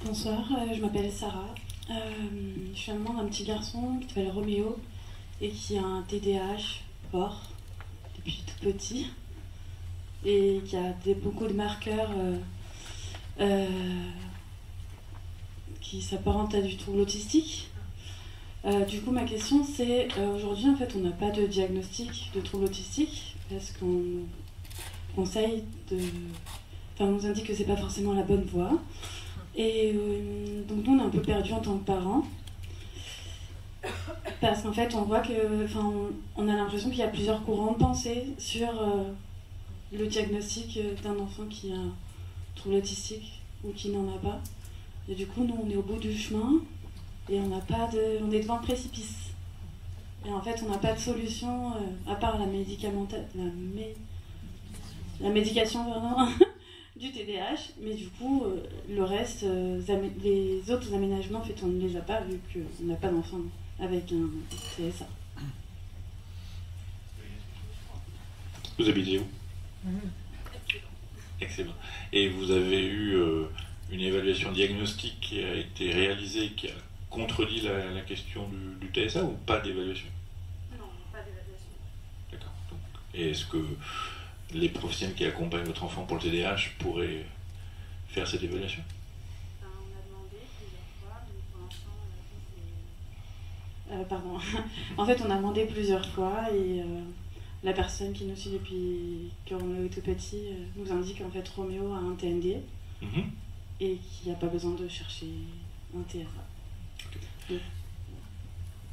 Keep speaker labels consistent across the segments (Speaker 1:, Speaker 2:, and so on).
Speaker 1: Bonsoir, je m'appelle Sarah. Je suis maman d'un petit garçon qui s'appelle Roméo et qui a un TDAH fort depuis tout petit et qui a beaucoup de marqueurs qui s'apparentent à du trouble autistique. Du coup, ma question c'est, aujourd'hui en fait on n'a pas de diagnostic de trouble autistique parce qu'on conseille de... Enfin, on nous indique que c'est pas forcément la bonne voie. Et donc nous on est un peu perdus en tant que parents parce qu'en fait on voit que, enfin, on a l'impression qu'il y a plusieurs courants de pensée sur le diagnostic d'un enfant qui a un trouble autistique ou qui n'en a pas. Et du coup nous on est au bout du chemin et on est devant le précipice. Et en fait on n'a pas de solution à part la médication pardon, du TDAH, mais du coup, le reste, les autres aménagements, en fait, on ne les a pas vu qu'on n'a pas d'enfant avec un TSA.
Speaker 2: Vous habitez où? Excellent. Et vous avez eu une évaluation diagnostique qui a été réalisée, qui a contredit la question du TSA, ou pas d'évaluation?
Speaker 1: Non, pas d'évaluation.
Speaker 2: D'accord. Et est-ce que les professionnels qui accompagnent votre enfant pour le TDAH pourraient faire cette évaluation?
Speaker 1: On a demandé plusieurs fois, mais pour l'instant, en fait, on a demandé plusieurs fois et la personne qui nous suit depuis que Roméo est tout petit nous indique qu'en fait Roméo a un TND et qu'il n'y a pas besoin de chercher un TSA.
Speaker 2: Okay.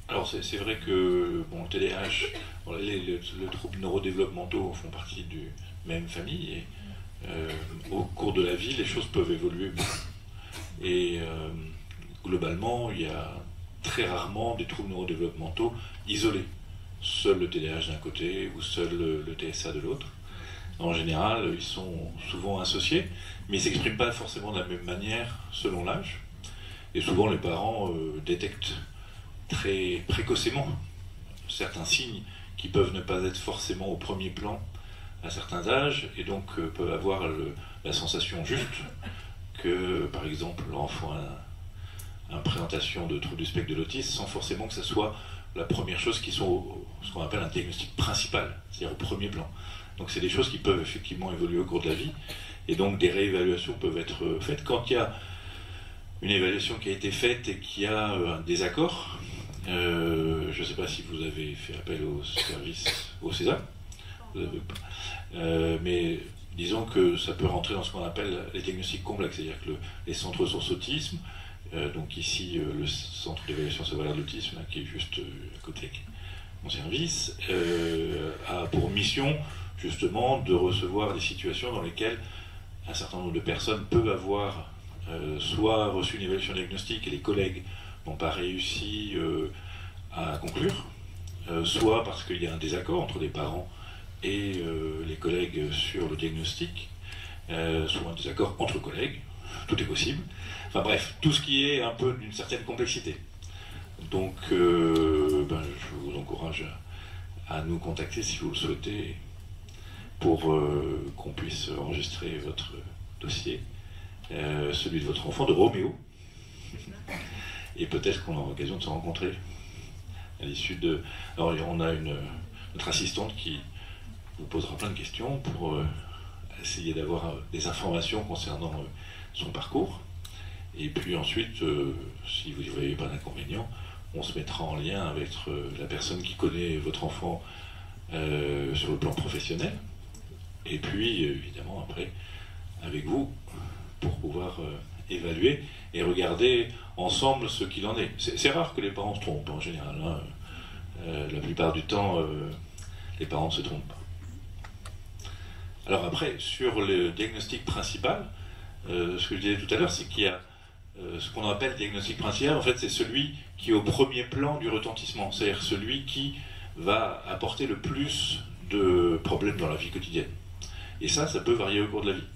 Speaker 2: Alors c'est vrai que bon, le TDAH, bon, les troubles neurodéveloppementaux font partie du même famille et au cours de la vie, les choses peuvent évoluer beaucoup. Et globalement, il y a très rarement des troubles neurodéveloppementaux isolés. Seul le TDAH d'un côté ou seul le TSA de l'autre. En général, ils sont souvent associés, mais ils ne s'expriment pas forcément de la même manière selon l'âge. Et souvent, les parents détectent très précocement certains signes qui peuvent ne pas être forcément au premier plan à certains âges et donc peuvent avoir la sensation juste que par exemple l'enfant a une présentation de trouble du spectre de l'autisme sans forcément que ce soit la première chose qui sont ce qu'on appelle un diagnostic principal, c'est-à-dire au premier plan. Donc c'est des choses qui peuvent effectivement évoluer au cours de la vie et donc des réévaluations peuvent être faites quand il y a une évaluation qui a été faite et qui a un désaccord. Je ne sais pas si vous avez fait appel au service, au CESA, mais disons que ça peut rentrer dans ce qu'on appelle les diagnostics complexes, c'est-à-dire que les centres ressources autisme, donc ici le centre d'évaluation sévère de l'autisme, qui est juste à côté de mon service, a pour mission justement de recevoir des situations dans lesquelles un certain nombre de personnes peuvent avoir soit reçu une évaluation diagnostique et les collègues n'ont pas réussi à conclure, soit parce qu'il y a un désaccord entre les parents et les collègues sur le diagnostic, soit un désaccord entre collègues, tout est possible. Enfin bref, tout ce qui est un peu d'une certaine complexité. Donc je vous encourage à nous contacter si vous le souhaitez pour qu'on puisse enregistrer votre dossier, celui de votre enfant, de Roméo. Et peut-être qu'on aura l'occasion de se rencontrer à l'issue de... Alors on a notre assistante qui vous posera plein de questions pour essayer d'avoir des informations concernant son parcours. Et puis ensuite, si vous n'y voyez pas d'inconvénient, on se mettra en lien avec la personne qui connaît votre enfant sur le plan professionnel. Et puis, évidemment, après, avec vous, pour pouvoir évaluer et regarder ensemble ce qu'il en est. C'est rare que les parents se trompent, en général. Hein. La plupart du temps, les parents ne se trompent pas. Alors après, sur le diagnostic principal, ce que je disais tout à l'heure, c'est qu'il y a ce qu'on appelle diagnostic principal, en fait, c'est celui qui est au premier plan du retentissement, c'est-à-dire celui qui va apporter le plus de problèmes dans la vie quotidienne. Et ça peut varier au cours de la vie,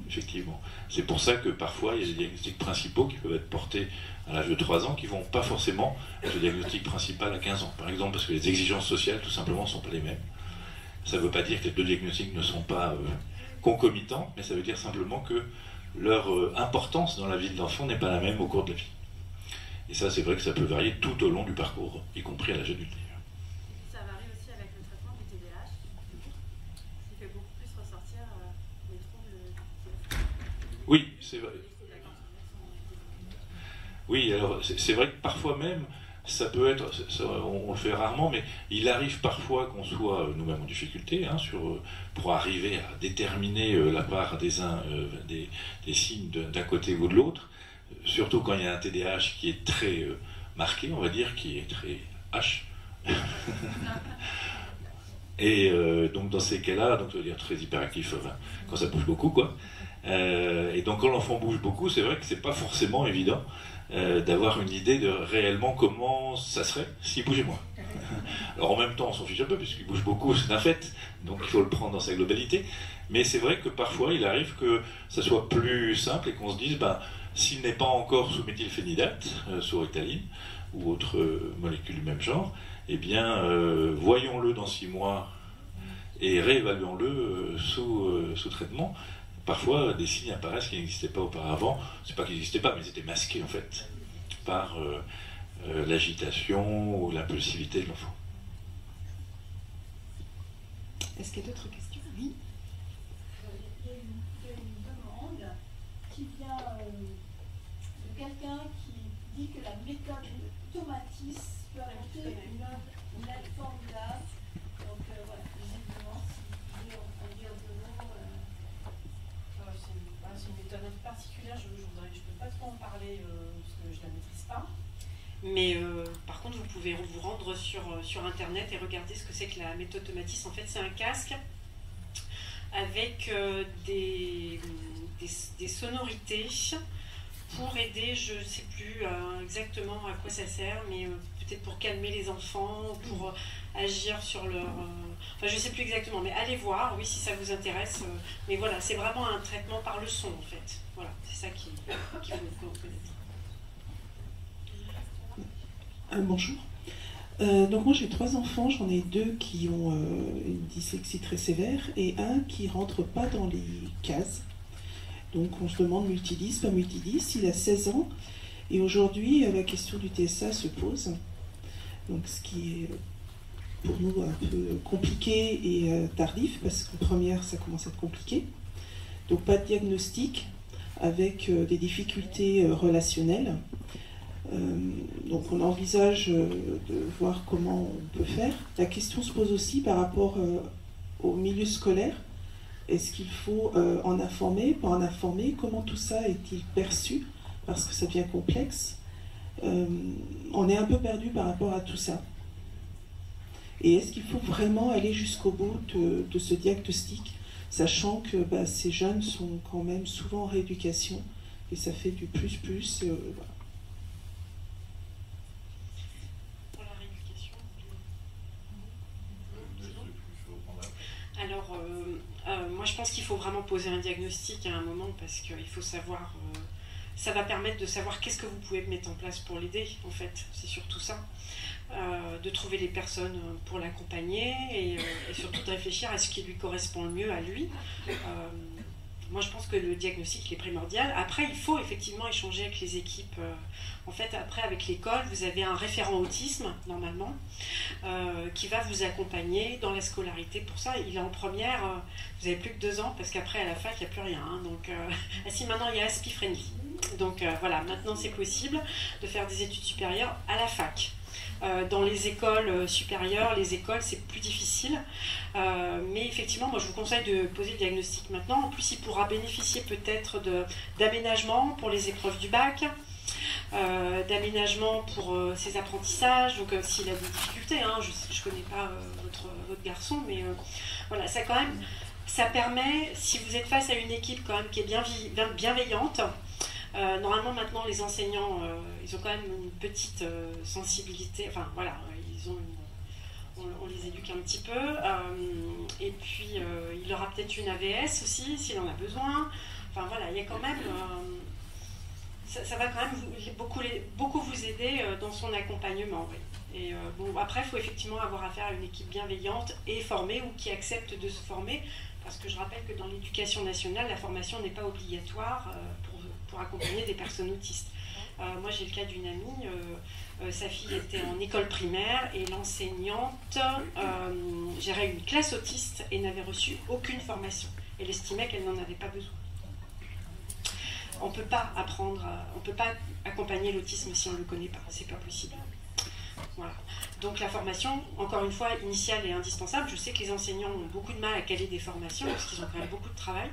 Speaker 2: effectivement. C'est pour ça que parfois, il y a des diagnostics principaux qui peuvent être portés à l'âge de 3 ans, qui ne vont pas forcément être le diagnostic principal à 15 ans. Par exemple, parce que les exigences sociales, tout simplement, ne sont pas les mêmes. Ça ne veut pas dire que les deux diagnostics ne sont pas concomitants, mais ça veut dire simplement que leur importance dans la vie de l'enfant n'est pas la même au cours de la vie. Et ça, c'est vrai que ça peut varier tout au long du parcours, y compris à l'âge adulte.
Speaker 3: Ça varie aussi avec le traitement du TDAH, qui fait beaucoup plus ressortir les troubles.
Speaker 2: Oui, c'est vrai. Oui, alors c'est vrai que parfois même, ça peut être, on le fait rarement, mais il arrive parfois qu'on soit nous-mêmes en difficulté pour arriver à déterminer la part des signes d'un côté ou de l'autre, surtout quand il y a un TDAH qui est très marqué, on va dire, qui est très H. Et donc dans ces cas-là, donc ça veut dire très hyperactif, quand ça bouge beaucoup, quoi. Et donc quand l'enfant bouge beaucoup, c'est vrai que c'est pas forcément évident d'avoir une idée de réellement comment ça serait s'il bougeait moins. Alors en même temps, on s'en fiche un peu, puisqu'il bouge beaucoup, c'est un fait, donc il faut le prendre dans sa globalité. Mais c'est vrai que parfois, il arrive que ça soit plus simple et qu'on se dise, ben, s'il n'est pas encore sous méthylphénidate, sous Ritaline, ou autre molécule du même genre, eh bien, voyons-le dans 6 mois et réévaluons-le sous traitement. Parfois, des signes apparaissent qui n'existaient pas auparavant. C'est pas qu'ils n'existaient pas, mais ils étaient masqués, en fait, par l'agitation ou l'impulsivité de l'enfant.
Speaker 4: Est-ce qu'il y a d'autres questions? Oui.
Speaker 5: Il y a une demande qui vient de quelqu'un qui dit que la méthode Tomatis peut apporter une aide formidable. Donc voilà, visiblement, si vous voulez en dire 2 mots.
Speaker 3: C'est une méthode un peu particulière, je ne peux pas trop en parler parce que je ne la maîtrise pas. Mais par contre, vous pouvez vous rendre sur Internet et regarder ce que c'est que la méthode Tomatis. En fait, c'est un casque avec des sonorités pour aider, je ne sais plus exactement à quoi ça sert, mais peut-être pour calmer les enfants, pour agir sur leur... Enfin, je ne sais plus exactement, mais allez voir, oui, si ça vous intéresse. Mais voilà, c'est vraiment un traitement par le son, en fait. Voilà, c'est ça qu'il faut connaître.
Speaker 4: Bonjour. Donc moi j'ai 3 enfants, j'en ai 2 qui ont une dyslexie très sévère et un qui rentre pas dans les cases. Donc on se demande multidys, pas multidys, il a 16 ans et aujourd'hui la question du TSA se pose. Donc ce qui est pour nous un peu compliqué et tardif parce qu'en première ça commence à être compliqué. Donc pas de diagnostic avec des difficultés relationnelles. Donc on envisage de voir comment on peut faire. La question se pose aussi par rapport au milieu scolaire. Est-ce qu'il faut en informer, pas en informer? Comment tout ça est-il perçu? Parce que ça devient complexe. On est un peu perdu par rapport à tout ça. Et est-ce qu'il faut vraiment aller jusqu'au bout de ce diagnostic, sachant que ces jeunes sont quand même souvent en rééducation et ça fait du plus. Voilà.
Speaker 3: Alors, moi je pense qu'il faut vraiment poser un diagnostic à un moment parce qu'il faut savoir, ça va permettre de savoir qu'est-ce que vous pouvez mettre en place pour l'aider en fait, c'est surtout ça. De trouver les personnes pour l'accompagner et surtout de réfléchir à ce qui lui correspond le mieux à lui. Moi je pense que le diagnostic est primordial. Après il faut effectivement échanger avec les équipes. En fait après avec l'école vous avez un référent autisme normalement qui va vous accompagner dans la scolarité. Pour ça il est en première, vous avez plus que 2 ans parce qu'après à la fac il n'y a plus rien. Hein, donc si maintenant il y a Aspi Friendly. Donc voilà, maintenant c'est possible de faire des études supérieures à la fac. Dans les écoles supérieures, les écoles c'est plus difficile, mais effectivement moi je vous conseille de poser le diagnostic maintenant. En plus il pourra bénéficier peut-être d'aménagement pour les épreuves du bac, d'aménagement pour ses apprentissages, donc s'il a des difficultés, hein, je connais pas votre garçon, mais voilà, ça quand même, ça permet, si vous êtes face à une équipe quand même qui est bienveillante. Normalement maintenant les enseignants ils ont quand même une petite sensibilité, enfin voilà, on les éduque un petit peu et puis il aura peut-être une AVS aussi s'il en a besoin, enfin voilà, il y a quand même ça va quand même beaucoup vous aider dans son accompagnement, oui. Et bon après il faut effectivement avoir affaire à une équipe bienveillante et formée ou qui accepte de se former Parce que je rappelle que dans l'éducation nationale, la formation n'est pas obligatoire pour accompagner des personnes autistes. Moi, j'ai le cas d'une amie, sa fille était en école primaire et l'enseignante gérait une classe autiste et n'avait reçu aucune formation. Elle estimait qu'elle n'en avait pas besoin. On ne peut pas on peut pas accompagner l'autisme si on ne le connaît pas, c'est pas possible. Voilà. Donc la formation, encore une fois, initiale et indispensable. Je sais que les enseignants ont beaucoup de mal à caler des formations parce qu'ils ont quand même beaucoup de travail.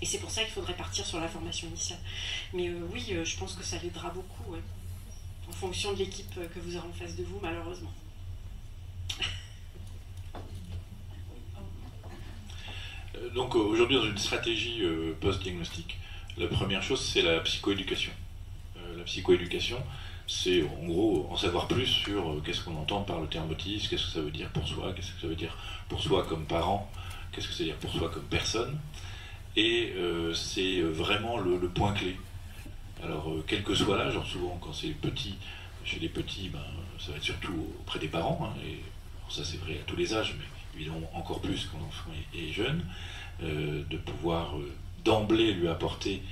Speaker 3: Et c'est pour ça qu'il faudrait partir sur la formation initiale. Mais oui, je pense que ça l'aidera beaucoup, ouais, en fonction de l'équipe que vous aurez en face de vous, malheureusement.
Speaker 2: Donc aujourd'hui, dans une stratégie post-diagnostic, la première chose, c'est la psychoéducation. La psychoéducation, c'est en gros en savoir plus sur qu'est-ce qu'on entend par le terme autisme, qu'est-ce que ça veut dire pour soi, qu'est-ce que ça veut dire pour soi comme parent, qu'est-ce que ça veut dire pour soi comme personne. Et c'est vraiment le point clé. Alors, quel que soit l'âge, souvent quand c'est petit, chez les petits, ça va être surtout auprès des parents, hein, et ça c'est vrai à tous les âges, mais évidemment encore plus quand l'enfant est jeune, de pouvoir d'emblée lui apporter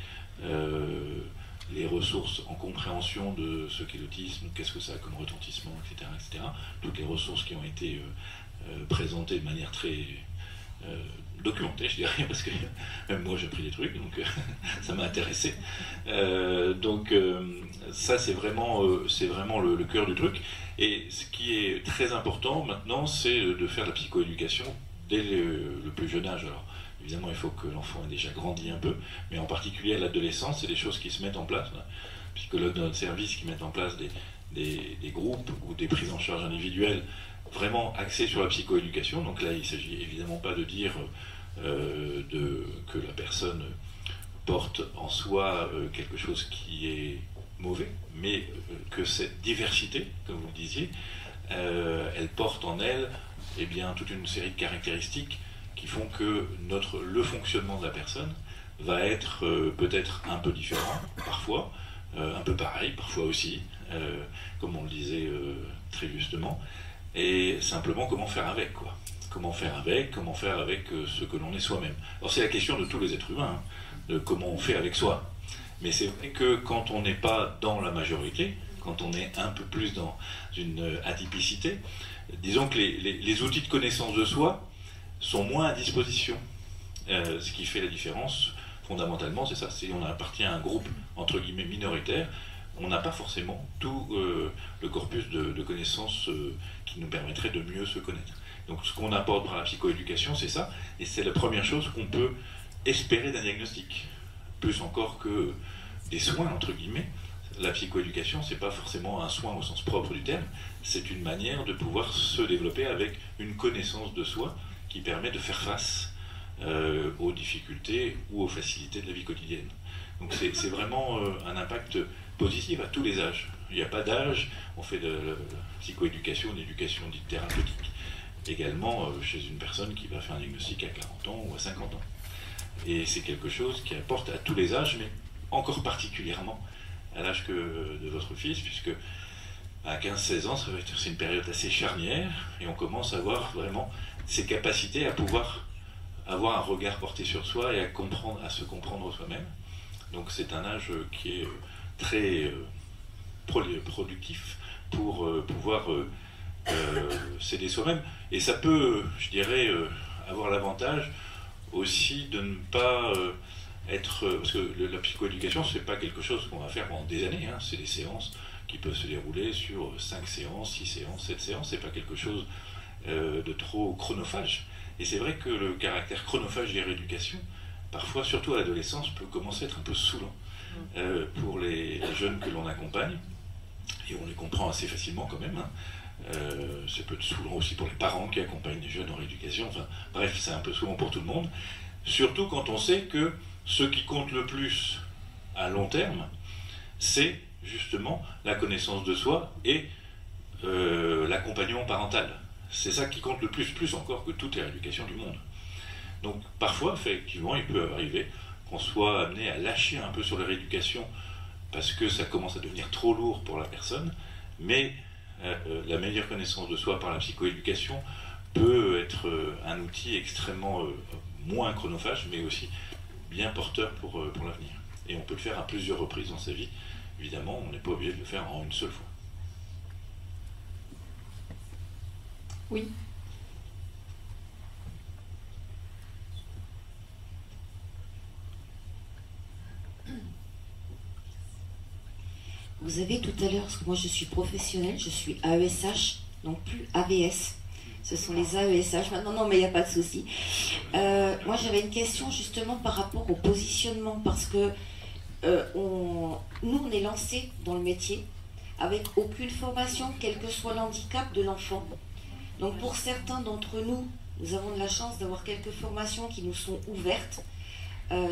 Speaker 2: les ressources en compréhension de ce qu'est l'autisme, qu'est-ce que ça a comme retentissement, etc., etc. Toutes les ressources qui ont été présentées de manière très documentée, je dirais, parce que même moi j'ai appris des trucs, donc ça m'a intéressé. Ça c'est vraiment le cœur du truc. Et ce qui est très important maintenant, c'est de faire la psychoéducation dès le plus jeune âge. Alors, évidemment, il faut que l'enfant ait déjà grandi un peu, mais en particulier à l'adolescence, c'est des choses qui se mettent en place. Psychologues de notre service qui mettent en place des groupes ou des prises en charge individuelles vraiment axées sur la psychoéducation. Donc là, il ne s'agit évidemment pas de dire que la personne porte en soi quelque chose qui est mauvais, mais que cette diversité, comme vous le disiez, elle porte en elle toute une série de caractéristiques qui font que le fonctionnement de la personne va être peut-être un peu différent, parfois, un peu pareil, parfois aussi, comme on le disait très justement, et simplement comment faire avec, quoi. Comment faire avec ce que l'on est soi-même. Alors c'est la question de tous les êtres humains, hein, de comment on fait avec soi. Mais c'est vrai que quand on n'est pas dans la majorité, quand on est un peu plus dans une atypicité, disons que les outils de connaissance de soi sont moins à disposition. Ce qui fait la différence, fondamentalement, c'est ça. Si on appartient à un groupe, entre guillemets, minoritaire, on n'a pas forcément tout le corpus de connaissances qui nous permettrait de mieux se connaître. Donc ce qu'on apporte par la psychoéducation, c'est ça, et c'est la première chose qu'on peut espérer d'un diagnostic. Plus encore que des soins, entre guillemets, la psychoéducation, c'est pas forcément un soin au sens propre du terme, c'est une manière de pouvoir se développer avec une connaissance de soi qui permet de faire face aux difficultés ou aux facilités de la vie quotidienne. Donc c'est vraiment un impact positif à tous les âges. Il n'y a pas d'âge, on fait de la psychoéducation, une éducation dite thérapeutique, également chez une personne qui va faire un diagnostic à 40 ans ou à 50 ans. Et c'est quelque chose qui apporte à tous les âges, mais encore particulièrement à l'âge de votre fils, puisque à 15-16 ans, c'est une période assez charnière, et on commence à avoir vraiment ces capacités à pouvoir avoir un regard porté sur soi et à se comprendre soi-même. Donc c'est un âge qui est très productif pour pouvoir s'aider soi-même. Et ça peut, je dirais, avoir l'avantage aussi de ne pas être... Parce que la psychoéducation, c'est pas quelque chose qu'on va faire pendant des années, hein, c'est des séances qui peuvent se dérouler sur 5 séances, 6 séances, 7 séances, c'est pas quelque chose de trop chronophage. Et c'est vrai que le caractère chronophage des rééducations, parfois, surtout à l'adolescence, peut commencer à être un peu saoulant pour les jeunes que l'on accompagne, et on les comprend assez facilement quand même, hein. Ça peut être saoulant aussi pour les parents qui accompagnent les jeunes en rééducation, enfin bref, c'est un peu saoulant pour tout le monde, surtout quand on sait que ce qui compte le plus à long terme, c'est justement la connaissance de soi et l'accompagnement parental. C'est ça qui compte le plus encore que toute la rééducation du monde. Donc parfois, effectivement, il peut arriver qu'on soit amené à lâcher un peu sur la rééducation parce que ça commence à devenir trop lourd pour la personne, mais la meilleure connaissance de soi par la psychoéducation peut être un outil extrêmement moins chronophage, mais aussi bien porteur pour l'avenir. Et on peut le faire à plusieurs reprises dans sa vie. Évidemment, on n'est pas obligé de le faire en une seule fois.
Speaker 6: Oui.
Speaker 7: Vous avez tout à l'heure, parce que moi je suis professionnelle, je suis AESH, donc plus AVS. Ce sont les AESH maintenant, non mais il n'y a pas de souci. Moi j'avais une question justement par rapport au positionnement, parce que nous on est lancé dans le métier avec aucune formation, quel que soit l'handicap de l'enfant. Donc pour certains d'entre nous, nous avons de la chance d'avoir quelques formations qui nous sont ouvertes.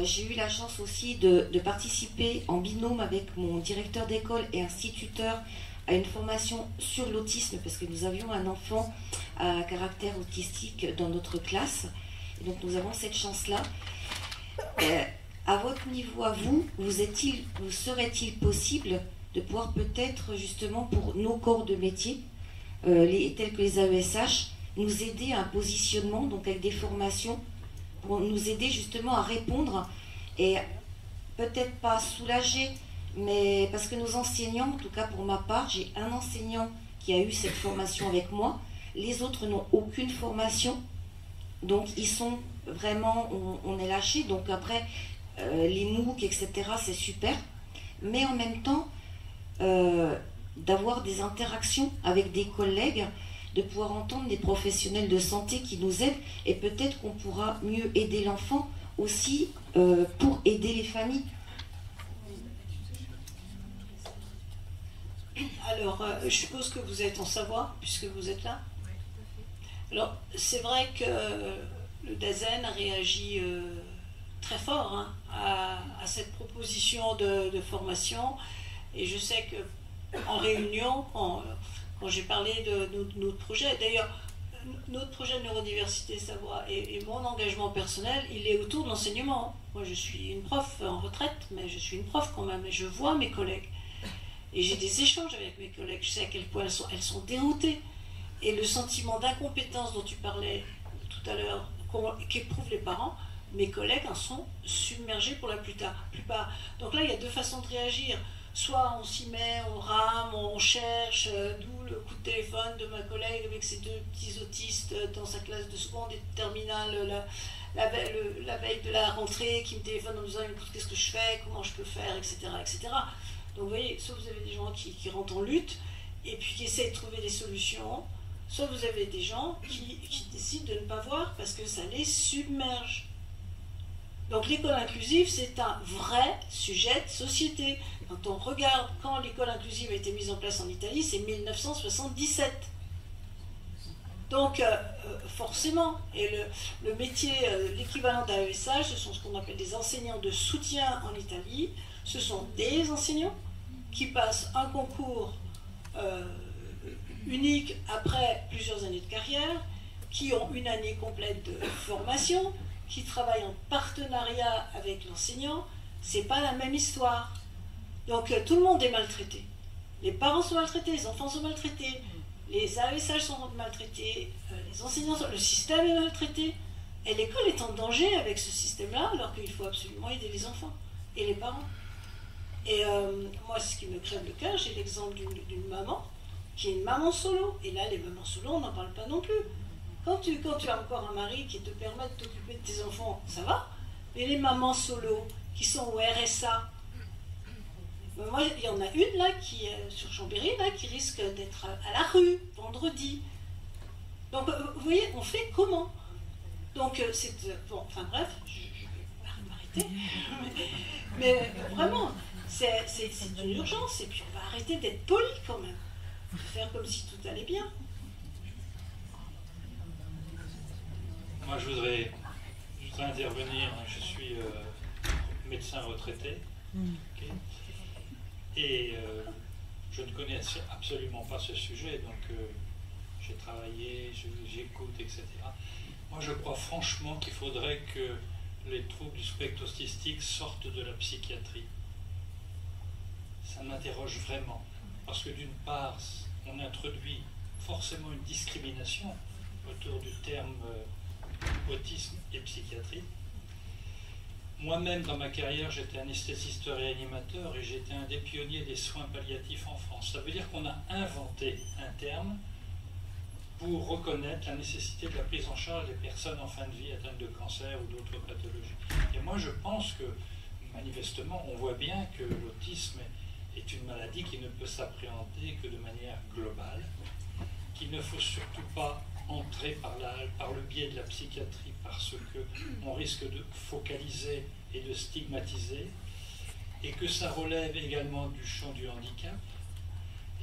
Speaker 7: J'ai eu la chance aussi de participer en binôme avec mon directeur d'école et instituteur à une formation sur l'autisme, parce que nous avions un enfant à caractère autistique dans notre classe. Et donc nous avons cette chance-là. À votre niveau, à vous, vous serait-il possible de pouvoir peut-être justement pour nos corps de métier, tels que les AESH, nous aider à un positionnement, donc avec des formations, pour nous aider justement à répondre et peut-être pas soulager, mais parce que nos enseignants, en tout cas pour ma part, j'ai un enseignant qui a eu cette formation avec moi, les autres n'ont aucune formation, donc ils sont vraiment, on est lâchés, donc après les MOOC, etc., c'est super, mais en même temps, d'avoir des interactions avec des collègues, de pouvoir entendre des professionnels de santé qui nous aident, et peut-être qu'on pourra mieux aider l'enfant aussi pour aider les familles.
Speaker 5: Alors, je suppose que vous êtes en Savoie, puisque vous êtes là. Alors, c'est vrai que le DAZEN a réagi très fort à cette proposition de formation, et je sais qu'en réunion, quand j'ai parlé de notre projet, d'ailleurs, notre projet de Neurodiversité Savoie et mon engagement personnel, il est autour de l'enseignement. Moi, je suis une prof en retraite, mais je suis une prof quand même, et je vois mes collègues. Et j'ai des échanges avec mes collègues, je sais à quel point elles sont déroutées. Et le sentiment d'incompétence dont tu parlais tout à l'heure, qu'éprouvent les parents, mes collègues en sont submergés pour la plupart. Donc là, il y a deux façons de réagir. Soit on s'y met, on rame, on cherche, d'où le coup de téléphone de ma collègue avec ses deux petits autistes dans sa classe de seconde et de terminale la veille de la rentrée, qui me téléphone en me disant écoute, qu'est-ce que je fais, comment je peux faire, etc. etc. Donc vous voyez, soit vous avez des gens qui rentrent en lutte et puis qui essaient de trouver des solutions, soit vous avez des gens qui décident de ne pas voir parce que ça les submerge. Donc l'école inclusive, c'est un vrai sujet de société. Quand on regarde quand l'école inclusive a été mise en place en Italie, c'est 1977. Donc forcément, et le métier, l'équivalent d'AESH, ce sont ce qu'on appelle des enseignants de soutien en Italie. Ce sont des enseignants qui passent un concours unique après plusieurs années de carrière, qui ont une année complète de formation, qui travaillent en partenariat avec l'enseignant. C'est pas la même histoire. Donc tout le monde est maltraité. Les parents sont maltraités, les enfants sont maltraités, les AESH sont maltraités, les enseignants le système est maltraité. Et l'école est en danger avec ce système-là, alors qu'il faut absolument aider les enfants et les parents. Et moi, ce qui me crève le cœur, j'ai l'exemple d'une maman qui est une maman solo. Et là, les mamans solo, on n'en parle pas non plus. Quand tu as encore un mari qui te permet de t'occuper de tes enfants, ça va. Mais les mamans solo qui sont au RSA, moi, il y en a une là qui est sur Chambéry là qui risque d'être à la rue vendredi. Donc vous voyez, on fait comment? Donc c'est bon, enfin bref, je vais m'arrêter. Mais vraiment, c'est une urgence et puis on va arrêter d'être poli quand même. On va faire comme si tout allait bien.
Speaker 8: Moi, je voudrais intervenir. Je suis médecin retraité. Okay. Et je ne connais absolument pas ce sujet, donc j'ai travaillé, j'écoute, etc. Moi, je crois franchement qu'il faudrait que les troubles du spectre autistique sortent de la psychiatrie. Ça m'interroge vraiment, parce que d'une part, on introduit forcément une discrimination autour du terme autisme et psychiatrie. Moi-même, dans ma carrière, j'étais anesthésiste réanimateur et j'étais un des pionniers des soins palliatifs en France. Ça veut dire qu'on a inventé un terme pour reconnaître la nécessité de la prise en charge des personnes en fin de vie atteintes de cancer ou d'autres pathologies. Et moi, je pense que, manifestement, on voit bien que l'autisme est une maladie qui ne peut s'appréhender que de manière globale, qu'il ne faut surtout pas entrer par le biais de la psychiatrie parce qu'on risque de focaliser et de stigmatiser, et que ça relève également du champ du handicap.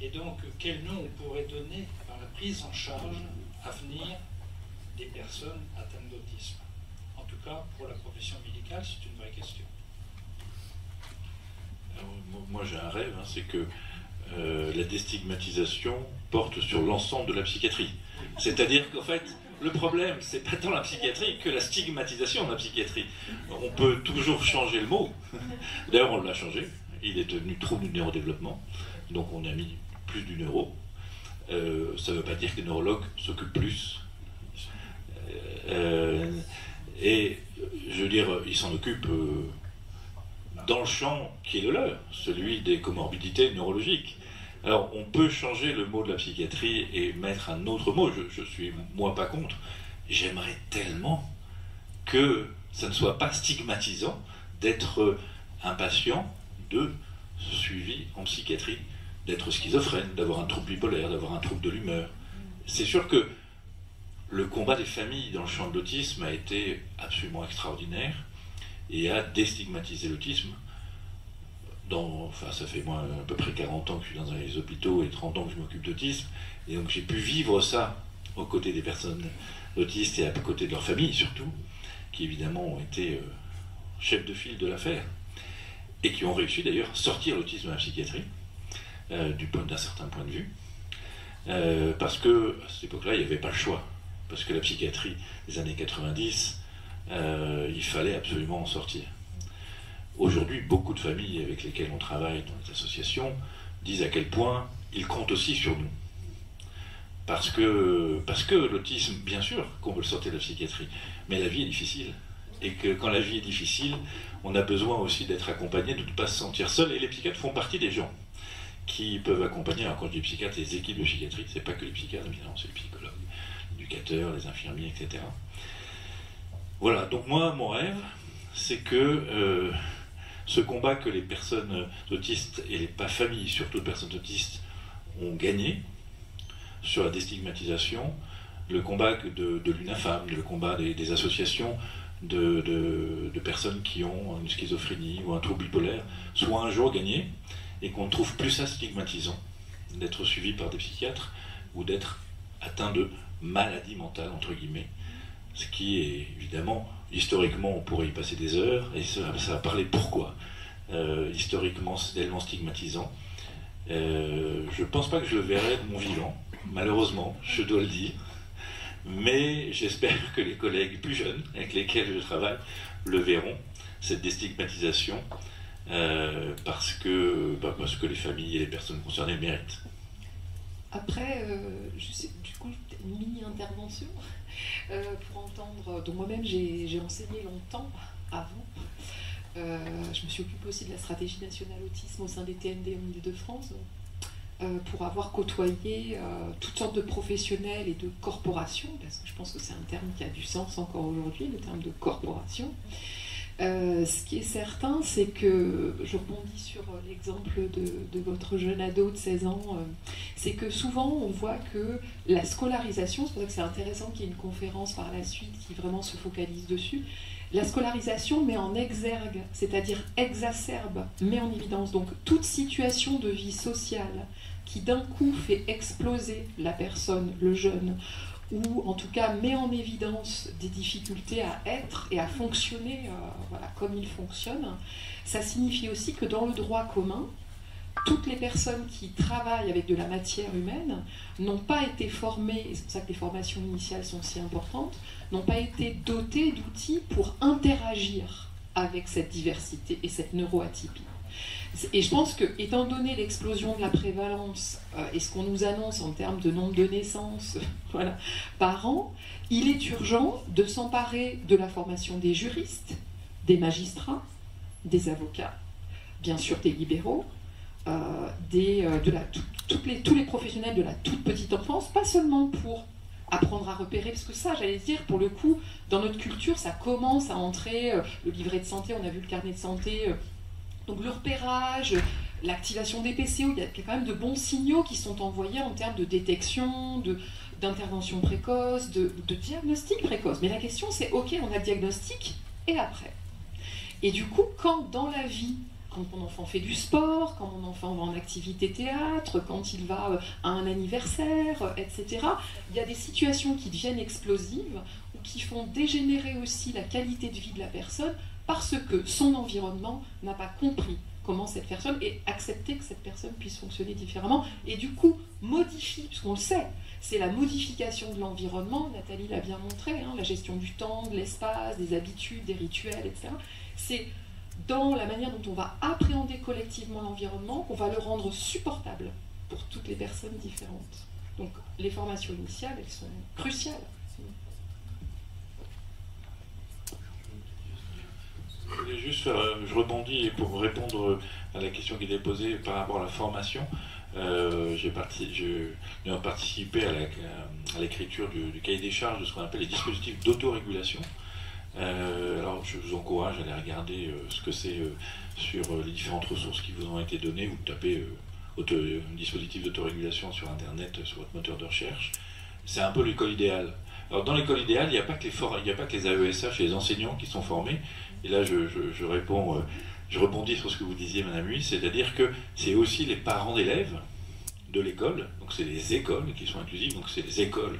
Speaker 8: Et donc, quel nom on pourrait donner par la prise en charge à venir des personnes atteintes d'autisme? En tout cas, pour la profession médicale, c'est une vraie question.
Speaker 2: Alors, moi, j'ai un rêve, hein, c'est que la déstigmatisation porte sur l'ensemble de la psychiatrie. C'est-à-dire qu'en fait, le problème, c'est pas tant la psychiatrie que la stigmatisation de la psychiatrie. On peut toujours changer le mot. D'ailleurs, on l'a changé. Il est devenu trouble du neurodéveloppement. Donc, on a mis plus du neuro. Ça ne veut pas dire que les neurologues s'occupent plus. Et je veux dire, ils s'en occupent dans le champ qui est le leur, celui des comorbidités neurologiques. Alors, on peut changer le mot de la psychiatrie et mettre un autre mot. Je suis, moi, pas contre. J'aimerais tellement que ça ne soit pas stigmatisant d'être un patient de suivi en psychiatrie, d'être schizophrène, d'avoir un trouble bipolaire, d'avoir un trouble de l'humeur. C'est sûr que le combat des familles dans le champ de l'autisme a été absolument extraordinaire et a déstigmatisé l'autisme. Enfin, ça fait moi à peu près 40 ans que je suis dans les hôpitaux et 30 ans que je m'occupe d'autisme, et donc j'ai pu vivre ça aux côtés des personnes autistes et à côté de leurs familles surtout, qui évidemment ont été chefs de file de l'affaire et qui ont réussi d'ailleurs à sortir l'autisme de la psychiatrie d'un certain point de vue, parce que à cette époque-là il n'y avait pas le choix, parce que la psychiatrie des années 90, il fallait absolument en sortir. Aujourd'hui, beaucoup de familles avec lesquelles on travaille dans les associations disent à quel point ils comptent aussi sur nous. Parce que l'autisme, bien sûr qu'on veut le sortir de la psychiatrie, mais la vie est difficile. Et que quand la vie est difficile, on a besoin aussi d'être accompagné, de ne pas se sentir seul. Et les psychiatres font partie des gens qui peuvent accompagner. Alors quand je dis psychiatres, les équipes de psychiatrie, c'est pas que les psychiatres, évidemment, c'est les psychologues, les éducateurs, les infirmiers, etc. Voilà, donc moi, mon rêve, c'est que ce combat que les personnes autistes et les familles, surtout de personnes autistes, ont gagné sur la déstigmatisation, le combat de l'UNAFAM, le combat des associations de personnes qui ont une schizophrénie ou un trouble bipolaire, soit un jour gagné, et qu'on ne trouve plus ça stigmatisant d'être suivi par des psychiatres ou d'être atteint de maladie mentale, entre guillemets, ce qui est évidemment, historiquement, on pourrait y passer des heures, et ça va parler pourquoi. Historiquement, c'est tellement stigmatisant. Je ne pense pas que je le verrai de mon vivant, malheureusement, je dois le dire. Mais j'espère que les collègues plus jeunes avec lesquels je travaille le verront, cette déstigmatisation, parce que les familles et les personnes concernées méritent.
Speaker 6: Après, du coup, une mini-intervention pour entendre. Donc moi-même, j'ai enseigné longtemps avant. Je me suis occupée aussi de la stratégie nationale autisme au sein des TND en Ile-de-France, pour avoir côtoyé toutes sortes de professionnels et de corporations, parce que je pense que c'est un terme qui a du sens encore aujourd'hui, le terme de corporation. Ce qui est certain, c'est que, je rebondis sur l'exemple de votre jeune ado de 16 ans, c'est que souvent on voit que la scolarisation, c'est pour ça que c'est intéressant qu'il y ait une conférence par la suite qui vraiment se focalise dessus, la scolarisation met en exergue, c'est-à-dire exacerbe, met en évidence donc toute situation de vie sociale qui d'un coup fait exploser la personne, le jeune, ou en tout cas met en évidence des difficultés à être et à fonctionner comme il fonctionne. Ça signifie aussi que dans le droit commun, toutes les personnes qui travaillent avec de la matière humaine n'ont pas été formées, et c'est pour ça que les formations initiales sont si importantes, n'ont pas été dotées d'outils pour interagir avec cette diversité et cette neuroatypie. Et je pense que, étant donné l'explosion de la prévalence et ce qu'on nous annonce en termes de nombre de naissances voilà, par an, il est urgent de s'emparer de la formation des juristes, des magistrats, des avocats, bien sûr des libéraux, tous les professionnels de la toute petite enfance, pas seulement pour apprendre à repérer, parce que ça, j'allais dire, pour le coup, dans notre culture, ça commence à entrer, le livret de santé, on a vu le carnet de santé, donc le repérage, l'activation des PCO, il y a quand même de bons signaux qui sont envoyés en termes de détection, d'intervention précoce, de diagnostic précoce. Mais la question c'est, ok, on a le diagnostic, et après? Et du coup, quand dans la vie, quand mon enfant fait du sport, quand mon enfant va en activité théâtre, quand il va à un anniversaire, etc., il y a des situations qui deviennent explosives ou qui font dégénérer aussi la qualité de vie de la personne parce que son environnement n'a pas compris comment cette personne et accepter que cette personne puisse fonctionner différemment et du coup modifie, parce qu'on le sait, c'est la modification de l'environnement, Nathalie l'a bien montré, hein, la gestion du temps, de l'espace, des habitudes, des rituels, etc. C'est dans la manière dont on va appréhender collectivement l'environnement qu'on va le rendre supportable pour toutes les personnes différentes. Donc les formations initiales, elles sont cruciales.
Speaker 2: Je rebondis pour répondre à la question qui était posée par rapport à la formation. J'ai participé à l'écriture du cahier des charges de ce qu'on appelle les dispositifs d'autorégulation. Alors je vous encourage à aller regarder ce que c'est sur les différentes ressources qui vous ont été données. Vous tapez dispositif d'autorégulation sur Internet, sur votre moteur de recherche. C'est un peu l'école idéale. Alors dans l'école idéale, il n'y a pas que les AESH et les enseignants qui sont formés. Et là, je rebondis sur ce que vous disiez, Madame Huy, c'est-à-dire que c'est aussi les parents d'élèves de l'école, donc c'est les écoles qui sont inclusives, donc c'est les écoles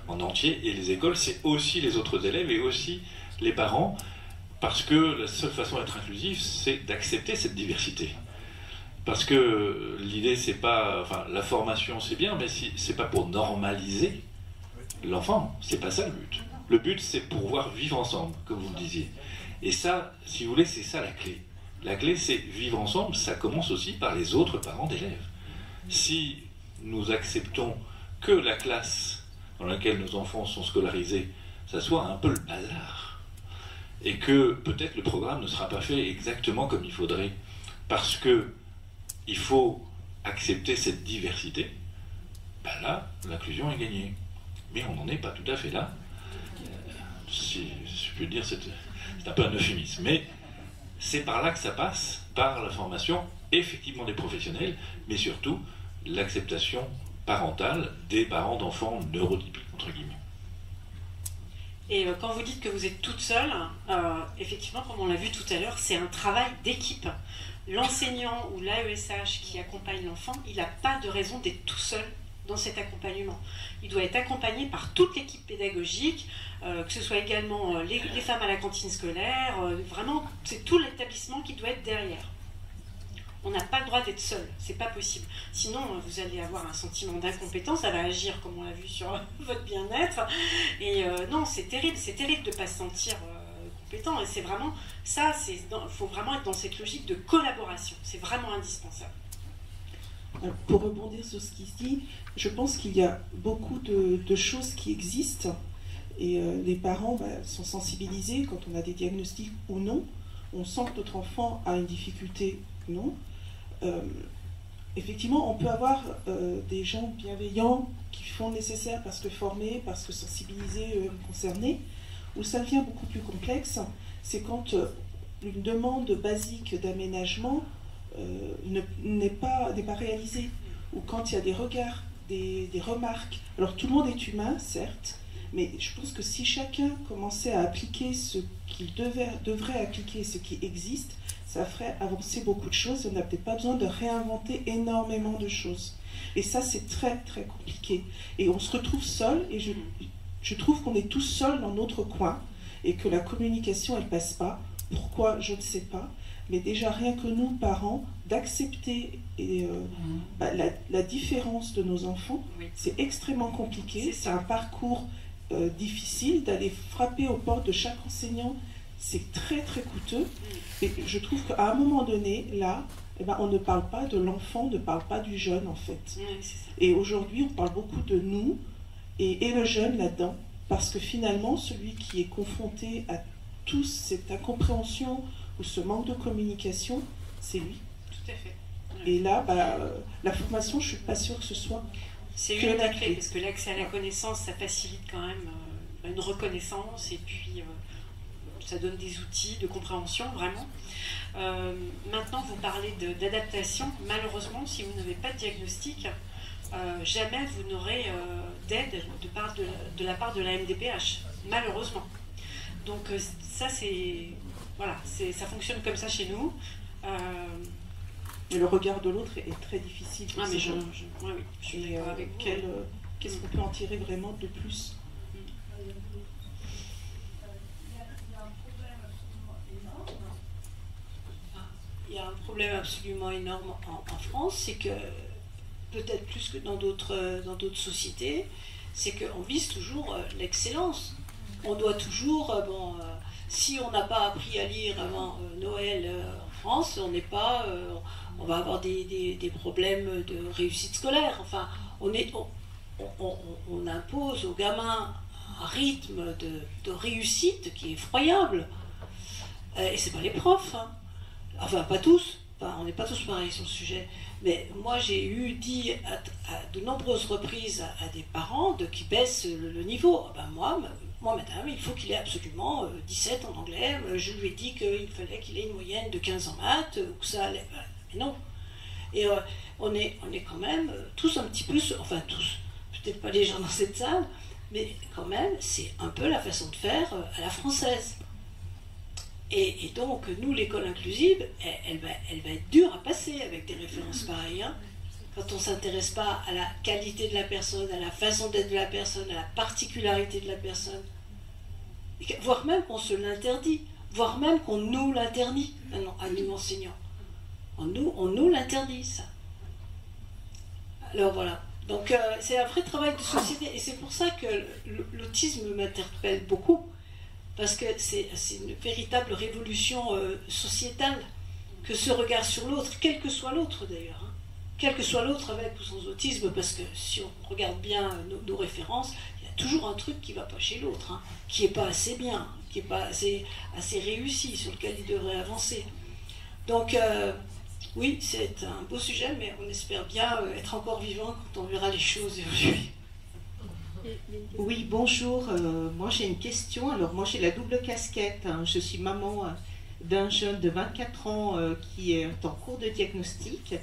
Speaker 2: en entier, et les écoles, c'est aussi les autres élèves et aussi les parents, parce que la seule façon d'être inclusif, c'est d'accepter cette diversité. Parce que l'idée, c'est pas... Enfin, la formation, c'est bien, mais c'est pas pour normaliser l'enfant, c'est pas ça le but. Le but, c'est pouvoir vivre ensemble, comme vous le disiez. Et ça, si vous voulez, c'est ça la clé. La clé, c'est vivre ensemble, ça commence aussi par les autres parents d'élèves. Si nous acceptons que la classe dans laquelle nos enfants sont scolarisés, ça soit un peu le bazar, et que peut-être le programme ne sera pas fait exactement comme il faudrait, parce que il faut accepter cette diversité, ben là, l'inclusion est gagnée. Mais on n'en est pas tout à fait là. Si je peux dire, c'est un peu un euphémisme, mais c'est par là que ça passe, par la formation effectivement des professionnels, mais surtout l'acceptation parentale des parents d'enfants neurotypiques, entre guillemets.
Speaker 3: Et quand vous dites que vous êtes toute seule, effectivement, comme on l'a vu tout à l'heure, c'est un travail d'équipe. L'enseignant ou l'AESH qui accompagne l'enfant, il n'a pas de raison d'être tout seul dans cet accompagnement. Il doit être accompagné par toute l'équipe pédagogique, que ce soit également les femmes à la cantine scolaire, vraiment, c'est tout l'établissement qui doit être derrière. On n'a pas le droit d'être seul, c'est pas possible. Sinon, vous allez avoir un sentiment d'incompétence, ça va agir, comme on l'a vu, sur votre bien-être. Et non, c'est terrible de ne pas se sentir compétent. Et c'est vraiment ça, il faut vraiment être dans cette logique de collaboration. C'est vraiment indispensable.
Speaker 4: Pour rebondir sur ce qui se dit, je pense qu'il y a beaucoup de choses qui existent et les parents sont sensibilisés quand on a des diagnostics ou non. On sent que notre enfant a une difficulté ou non. Effectivement, on peut avoir des gens bienveillants qui font le nécessaire parce que formés, parce que sensibilisés, concernés. Où ça devient beaucoup plus complexe, c'est quand une demande basique d'aménagement n'est pas réalisée, ou quand il y a des regards, des remarques. Alors tout le monde est humain, certes, mais je pense que si chacun commençait à appliquer ce qu'il devrait appliquer, ce qui existe, ça ferait avancer beaucoup de choses. On n'a peut-être pas besoin de réinventer énormément de choses. Et ça, c'est très, très compliqué. Et on se retrouve seul, et je trouve qu'on est tous seuls dans notre coin, et que la communication, elle passe pas. Pourquoi, je ne sais pas. Mais déjà, rien que nous, parents, d'accepter la différence de nos enfants, oui. C'est extrêmement compliqué. C'est un parcours difficile d'aller frapper aux portes de chaque enseignant c'est très très coûteux. Et je trouve qu'à un moment donné, là, eh ben, on ne parle pas de l'enfant, on ne parle pas du jeune en fait.
Speaker 3: Oui, c'est ça.
Speaker 4: Et aujourd'hui, on parle beaucoup de nous et le jeune là-dedans, parce que finalement, celui qui est confronté à toute cette incompréhension ou ce manque de communication, c'est lui.
Speaker 3: Tout à fait.
Speaker 4: Et là, la formation, je ne suis pas sûre que ce soit
Speaker 3: c'est
Speaker 4: que
Speaker 3: une
Speaker 4: la
Speaker 3: des clés,
Speaker 4: clé.
Speaker 3: parce que l'accès à la connaissance, ça facilite quand même une reconnaissance, et puis ça donne des outils de compréhension, vraiment. Maintenant, vous parlez d'adaptation. Malheureusement, si vous n'avez pas de diagnostic, jamais vous n'aurez d'aide de la part de la MDPH, malheureusement. Donc ça, voilà, ça fonctionne comme ça chez nous.
Speaker 4: Et le regard de l'autre est très difficile.
Speaker 3: Ah, mais oui, je suis d'accord avec
Speaker 4: qu'est-ce qu'on peut en tirer vraiment de plus?
Speaker 9: Il y a un problème absolument énorme en France, c'est que, peut-être plus que dans d'autres sociétés, c'est qu'on vise toujours l'excellence. On doit toujours, si on n'a pas appris à lire avant Noël en France, on va avoir des problèmes de réussite scolaire. Enfin, on impose aux gamins un rythme de réussite qui est effroyable. Et c'est pas les profs, hein. Enfin, pas tous, on n'est pas tous pareils sur le sujet, mais moi j'ai dit à de nombreuses reprises à des parents qui baissent le niveau. Moi, madame, il faut qu'il ait absolument 17 en anglais. Je lui ai dit qu'il fallait qu'il ait une moyenne de 15 en maths, ou que ça allait. Mais non. Et on est quand même tous un petit peu, enfin tous, peut-être pas les gens dans cette salle, mais quand même, c'est un peu la façon de faire à la française. Et donc, nous, l'école inclusive, elle va être dure à passer avec des références pareilles. Hein. Quand on ne s'intéresse pas à la qualité de la personne, à la façon d'être de la personne, à la particularité de la personne, voire même qu'on se l'interdit, voire même qu'on nous l'interdit, à nous enseignants. On nous l'interdit, ça. Alors voilà. Donc, c'est un vrai travail de société. Et c'est pour ça que l'autisme m'interpelle beaucoup. Parce que c'est une véritable révolution sociétale que ce regard sur l'autre, quel que soit l'autre d'ailleurs, hein, quel que soit l'autre avec ou sans autisme, parce que si on regarde bien nos références, il y a toujours un truc qui ne va pas chez l'autre, hein, qui n'est pas assez bien, qui n'est pas assez réussi, sur lequel il devrait avancer. Donc oui, c'est un beau sujet, mais on espère bien être encore vivant quand on verra les choses évoluer.
Speaker 10: Oui, bonjour. Moi, j'ai une question. Alors, moi, j'ai la double casquette. Hein. Je suis maman d'un jeune de 24 ans qui est en cours de diagnostic.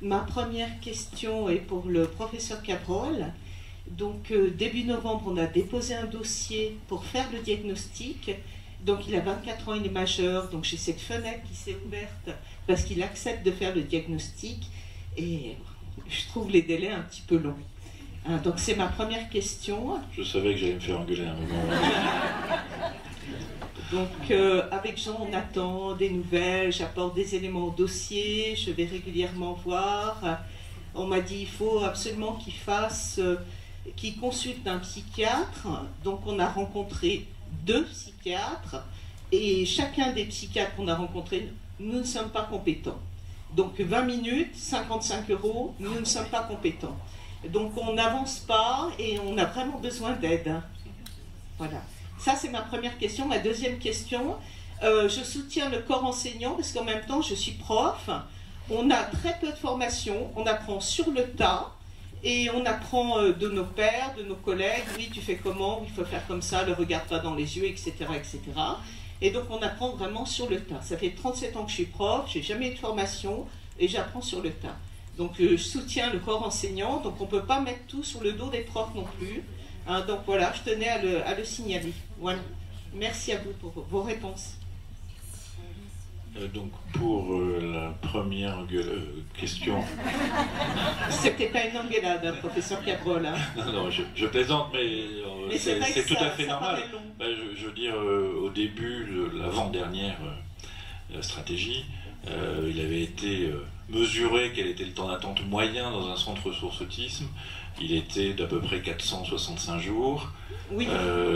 Speaker 10: Ma première question est pour le professeur Cabrol. Donc, début novembre, on a déposé un dossier pour faire le diagnostic. Donc, il a 24 ans, il est majeur. Donc, j'ai cette fenêtre qui s'est ouverte parce qu'il accepte de faire le diagnostic. Et je trouve les délais un petit peu longs. Donc c'est ma première question.
Speaker 2: Je savais que j'allais me faire engueuler à un moment.
Speaker 10: Donc avec Jean, on attend des nouvelles, j'apporte des éléments au dossier, je vais régulièrement voir. On m'a dit qu'il faut absolument qu'il consulte un psychiatre. Donc on a rencontré 2 psychiatres et chacun des psychiatres qu'on a rencontrés, nous ne sommes pas compétents. Donc 20 minutes, 55 €, nous ne sommes pas compétents. Donc on n'avance pas et on a vraiment besoin d'aide. Voilà. Ça, c'est ma première question. Ma deuxième question, je soutiens le corps enseignant parce qu'en même temps, je suis prof. On a très peu de formation, on apprend sur le tas et on apprend de nos pairs, de nos collègues. Oui, tu fais comment? Il faut faire comme ça, ne regarde pas dans les yeux, etc., etc. Et donc on apprend vraiment sur le tas. Ça fait 37 ans que je suis prof, j'ai jamais eu de formation et j'apprends sur le tas. Donc je soutiens le corps enseignant, donc on ne peut pas mettre tout sur le dos des profs non plus. Hein, donc voilà, je tenais à le signaler. Voilà. Merci à vous pour vos réponses.
Speaker 2: Donc pour la première question...
Speaker 10: C'était pas une engueulade, hein, professeur Cabrol. Hein.
Speaker 2: Non, je plaisante, mais c'est tout à fait normal. Je veux dire, au début, l'avant-dernière stratégie, il avait été... mesuré quel était le temps d'attente moyen dans un centre ressources autisme, il était d'à peu près 465 jours.
Speaker 10: Oui.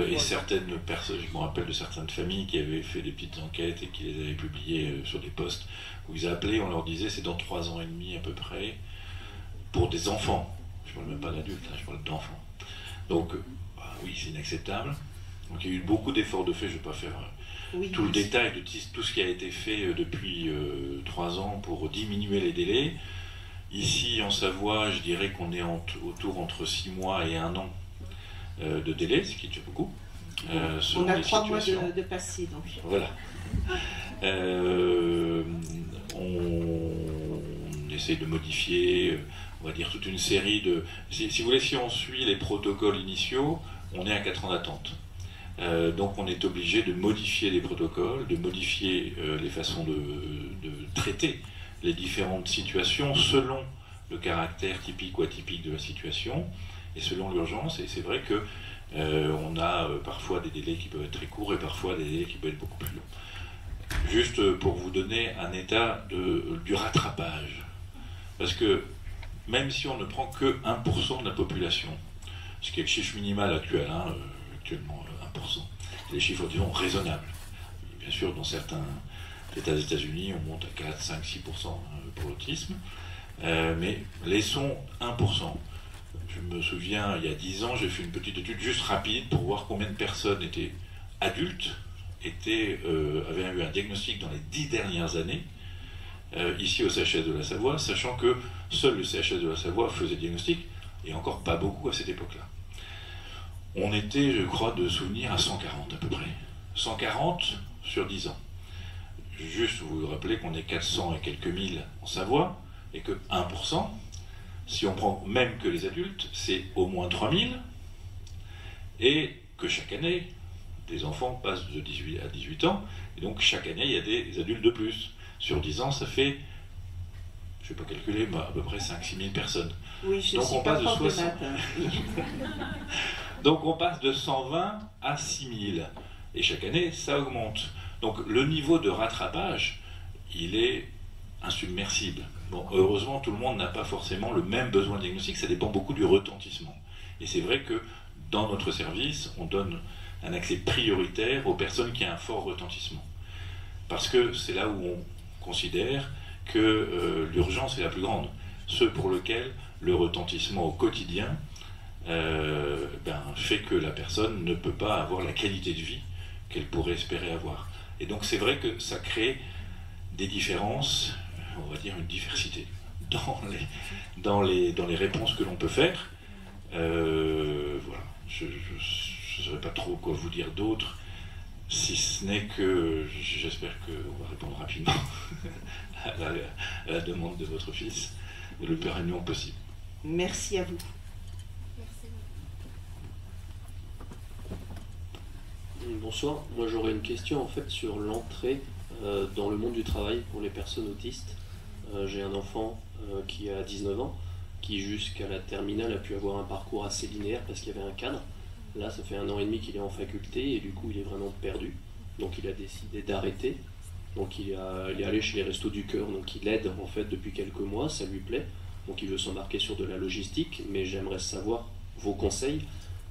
Speaker 2: Et certaines personnes, je me rappelle de certaines familles qui avaient fait des petites enquêtes et qui les avaient publiées sur des posts où ils appelaient, on leur disait c'est dans 3 ans et demi à peu près, pour des enfants. Je ne parle même pas d'adultes, je parle d'enfants. Donc, oui, c'est inacceptable. Donc il y a eu beaucoup d'efforts de fait, je ne vais pas faire tout le détail de tout ce qui a été fait depuis 3 ans pour diminuer les délais. Ici, en Savoie, je dirais qu'on est autour entre 6 mois et 1 an de délai, ce qui est déjà beaucoup.
Speaker 10: On a 3 mois de passé, donc.
Speaker 2: Voilà. On essaie de modifier, on va dire, toute une série de... Si vous voulez, si on suit les protocoles initiaux, on est à 4 ans d'attente. Donc on est obligé de modifier les protocoles, de modifier les façons de traiter les différentes situations selon le caractère typique ou atypique de la situation et selon l'urgence. Et c'est vrai que on a parfois des délais qui peuvent être très courts et parfois des délais qui peuvent être beaucoup plus longs. Juste pour vous donner un état du rattrapage. Parce que même si on ne prend que 1% de la population, ce qui est le chiffre minimal actuel, actuellement 1%, c'est des chiffres, disons, raisonnables. Bien sûr, dans certains États des États-Unis, on monte à 4, 5, 6% pour l'autisme, mais laissons 1%. Je me souviens, il y a 10 ans, j'ai fait une petite étude juste rapide pour voir combien de personnes étaient adultes, avaient eu un diagnostic dans les 10 dernières années, ici au CHS de la Savoie, sachant que seul le CHS de la Savoie faisait diagnostic, et encore pas beaucoup à cette époque-là. On était, je crois, de souvenir à 140 à peu près. 140 sur 10 ans. Juste vous vous rappelez qu'on est 400 et quelques mille en Savoie, et que 1%, si on prend même que les adultes, c'est au moins 3000, et que chaque année, des enfants passent de 18 à 18 ans, et donc chaque année, il y a des adultes de plus. Sur 10 ans, ça fait, je ne vais pas calculer, mais à peu près 5-6 000 personnes.
Speaker 10: Oui, je
Speaker 2: donc
Speaker 10: suis
Speaker 2: on
Speaker 10: pas
Speaker 2: passe de 60. Donc on passe de 120 à 6000. Et chaque année, ça augmente. Donc le niveau de rattrapage, il est insubmersible. Bon, heureusement, tout le monde n'a pas forcément le même besoin diagnostique, ça dépend beaucoup du retentissement. Et c'est vrai que dans notre service, on donne un accès prioritaire aux personnes qui ont un fort retentissement. Parce que c'est là où on considère que l'urgence est la plus grande. Ceux pour lesquels le retentissement au quotidien fait que la personne ne peut pas avoir la qualité de vie qu'elle pourrait espérer avoir. Et donc c'est vrai que ça crée des différences, on va dire une diversité, dans les réponses que l'on peut faire. Voilà. Je ne saurais pas trop quoi vous dire d'autre, si ce n'est que j'espère qu'on va répondre rapidement à la demande de votre fils, le plus rapidement possible.
Speaker 10: Merci à vous.
Speaker 11: Bonsoir, moi j'aurais une question en fait sur l'entrée dans le monde du travail pour les personnes autistes. J'ai un enfant qui a 19 ans, qui jusqu'à la terminale a pu avoir un parcours assez linéaire parce qu'il y avait un cadre. Là ça fait 1 an et demi qu'il est en faculté et du coup il est vraiment perdu. Donc il a décidé d'arrêter. Donc il est allé chez les Restos du Cœur, donc il aide en fait depuis quelques mois, ça lui plaît. Donc il veut s'embarquer sur de la logistique, mais j'aimerais savoir vos conseils.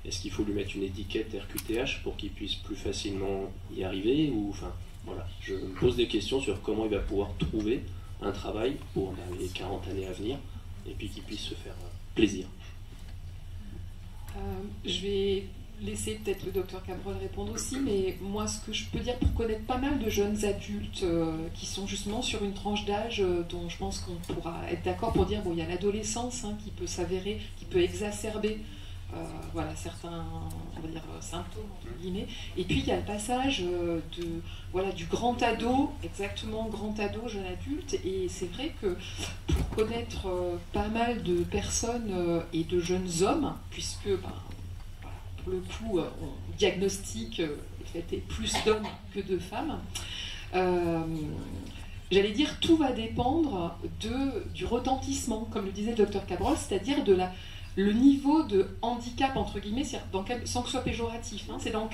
Speaker 11: Est-ce qu'il faut lui mettre une étiquette RQTH pour qu'il puisse plus facilement y arriver ou, enfin, voilà, je me pose des questions sur comment il va pouvoir trouver un travail pour les 40 années à venir et puis qu'il puisse se faire plaisir.
Speaker 6: Je vais laisser peut-être le docteur Cabrol répondre aussi, mais moi ce que je peux dire pour connaître pas mal de jeunes adultes qui sont justement sur une tranche d'âge dont je pense qu'on pourra être d'accord pour dire bon, il y a l'adolescence qui peut s'avérer, qui peut exacerber voilà, certains on va dire, symptômes entre guillemets, et puis il y a le passage du grand ado, exactement grand ado, jeune adulte, et c'est vrai que pour connaître pas mal de personnes et de jeunes hommes, puisque pour le coup on diagnostique le fait est plus d'hommes que de femmes, j'allais dire tout va dépendre du retentissement, comme le disait le docteur Cabrol, c'est-à-dire le niveau de handicap, entre guillemets, sans que ce soit péjoratif, c'est dans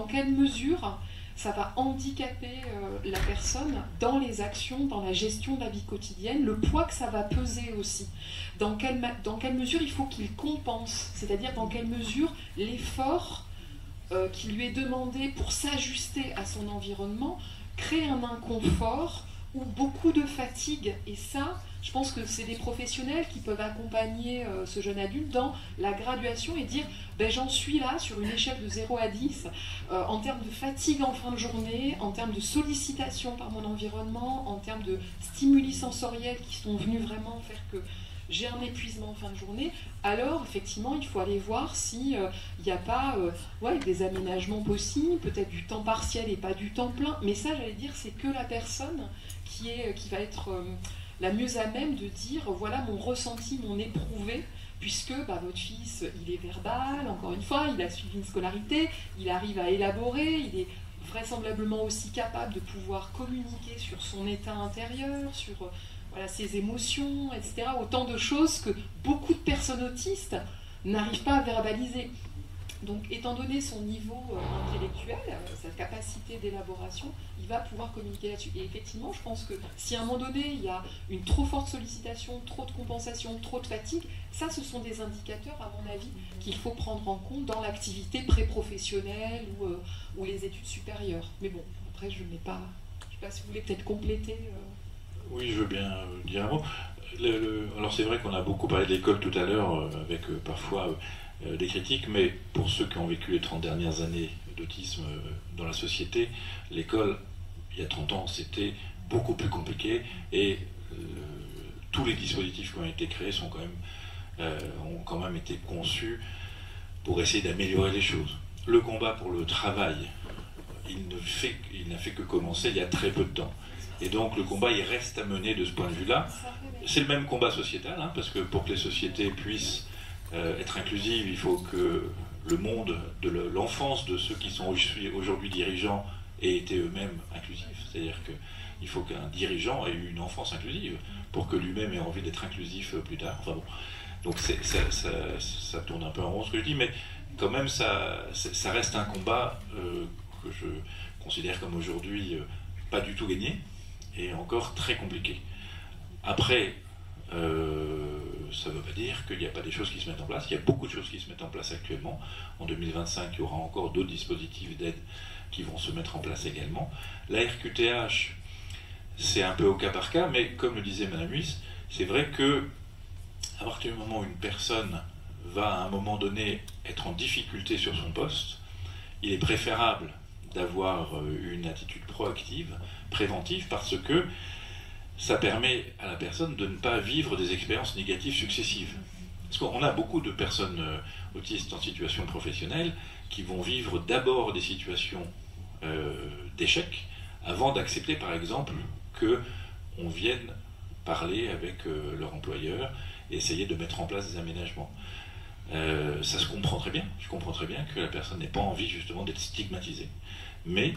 Speaker 6: quelle mesure ça va handicaper la personne dans les actions, dans la gestion de la vie quotidienne, le poids que ça va peser aussi. Dans quelle mesure il faut qu'il compense, c'est-à-dire dans quelle mesure l'effort qui lui est demandé pour s'ajuster à son environnement crée un inconfort ou beaucoup de fatigue. Et ça, je pense que c'est des professionnels qui peuvent accompagner ce jeune adulte dans la graduation et dire ben, j'en suis là sur une échelle de 0 à 10 en termes de fatigue en fin de journée, en termes de sollicitation par mon environnement, en termes de stimuli sensoriels qui sont venus vraiment faire que j'ai un épuisement en fin de journée. Alors effectivement il faut aller voir s'il n'y a pas des aménagements possibles, peut-être du temps partiel et pas du temps plein, mais ça j'allais dire c'est que la personne qui va être la mieux à même de dire voilà mon ressenti, mon éprouvé, puisque votre fils il est verbal, encore une fois, il a suivi une scolarité, il arrive à élaborer, il est vraisemblablement aussi capable de pouvoir communiquer sur son état intérieur, sur ses émotions, etc. Autant de choses que beaucoup de personnes autistes n'arrivent pas à verbaliser. Donc, étant donné son niveau intellectuel, sa capacité d'élaboration, il va pouvoir communiquer là-dessus. Et effectivement, je pense que si à un moment donné, il y a une trop forte sollicitation, trop de compensation, trop de fatigue, ça, ce sont des indicateurs, à mon avis, qu'il faut prendre en compte dans l'activité pré-professionnelle ou les études supérieures. Mais bon, après, je ne sais pas si vous voulez peut-être compléter.
Speaker 2: Oui, je veux bien dire un mot. Alors, c'est vrai qu'on a beaucoup parlé de l'école tout à l'heure, avec parfois... des critiques, mais pour ceux qui ont vécu les 30 dernières années d'autisme dans la société, l'école, il y a 30 ans, c'était beaucoup plus compliqué et tous les dispositifs qui ont été créés ont quand même été conçus pour essayer d'améliorer les choses. Le combat pour le travail, il n'a fait que commencer il y a très peu de temps. Et donc le combat, il reste à mener de ce point de vue-là. C'est le même combat sociétal, parce que pour que les sociétés puissent être inclusive, il faut que le monde de l'enfance de ceux qui sont aujourd'hui dirigeants ait été eux-mêmes inclusifs. C'est-à-dire qu'il faut qu'un dirigeant ait eu une enfance inclusive pour que lui-même ait envie d'être inclusif plus tard. Enfin bon. Donc ça tourne un peu en rond ce que je dis, mais quand même ça reste un combat que je considère comme aujourd'hui pas du tout gagné et encore très compliqué. Après, ça ne veut pas dire qu'il n'y a pas des choses qui se mettent en place. Il y a beaucoup de choses qui se mettent en place actuellement. En 2025, il y aura encore d'autres dispositifs d'aide qui vont se mettre en place également. La RQTH, c'est un peu au cas par cas, mais comme le disait Madame Huys, c'est vrai que à partir du moment où une personne va à un moment donné être en difficulté sur son poste, il est préférable d'avoir une attitude proactive, préventive, parce que ça permet à la personne de ne pas vivre des expériences négatives successives. Parce qu'on a beaucoup de personnes autistes en situation professionnelle qui vont vivre d'abord des situations d'échec avant d'accepter, par exemple, qu'on vienne parler avec leur employeur et essayer de mettre en place des aménagements. Ça se comprend très bien. Je comprends très bien que la personne n'ait pas envie justement d'être stigmatisée. Mais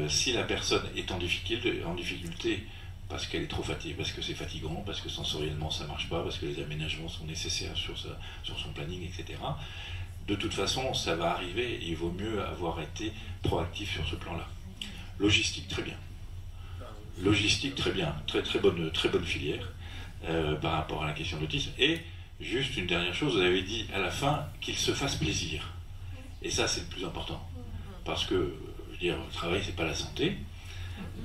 Speaker 2: si la personne est en difficulté parce qu'elle est trop fatiguée, parce que c'est fatigant, parce que sensoriellement ça ne marche pas, parce que les aménagements sont nécessaires sur son planning, etc. De toute façon, ça va arriver et il vaut mieux avoir été proactif sur ce plan-là. Logistique, très bien. Logistique, très bien. Très bonne filière par rapport à la question de l'autisme. Et juste une dernière chose, vous avez dit à la fin qu'il se fasse plaisir. Et ça, c'est le plus important. Parce que, je veux dire, le travail, c'est pas la santé,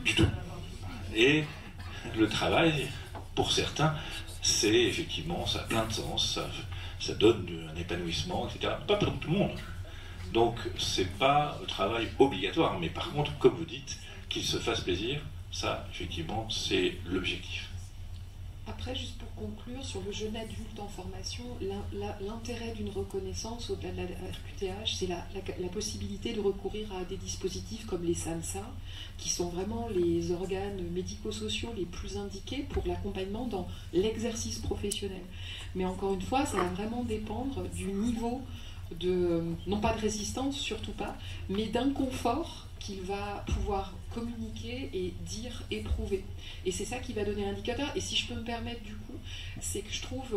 Speaker 2: du tout. Et le travail, pour certains, c'est effectivement, ça a plein de sens, ça donne un épanouissement, etc. Pas pour tout le monde. Donc, c'est pas un travail obligatoire, mais par contre, comme vous dites, qu'il se fasse plaisir, ça, effectivement, c'est l'objectif.
Speaker 6: Après, juste pour conclure, sur le jeune adulte en formation, l'intérêt d'une reconnaissance au-delà de la RQTH, c'est la possibilité de recourir à des dispositifs comme les SAMSA, qui sont vraiment les organes médico-sociaux les plus indiqués pour l'accompagnement dans l'exercice professionnel. Mais encore une fois, ça va vraiment dépendre du niveau non pas de résistance, surtout pas, mais d'inconfort qu'il va pouvoir communiquer et dire, éprouver. Et c'est ça qui va donner l'indicateur. Et si je peux me permettre du coup, c'est que je trouve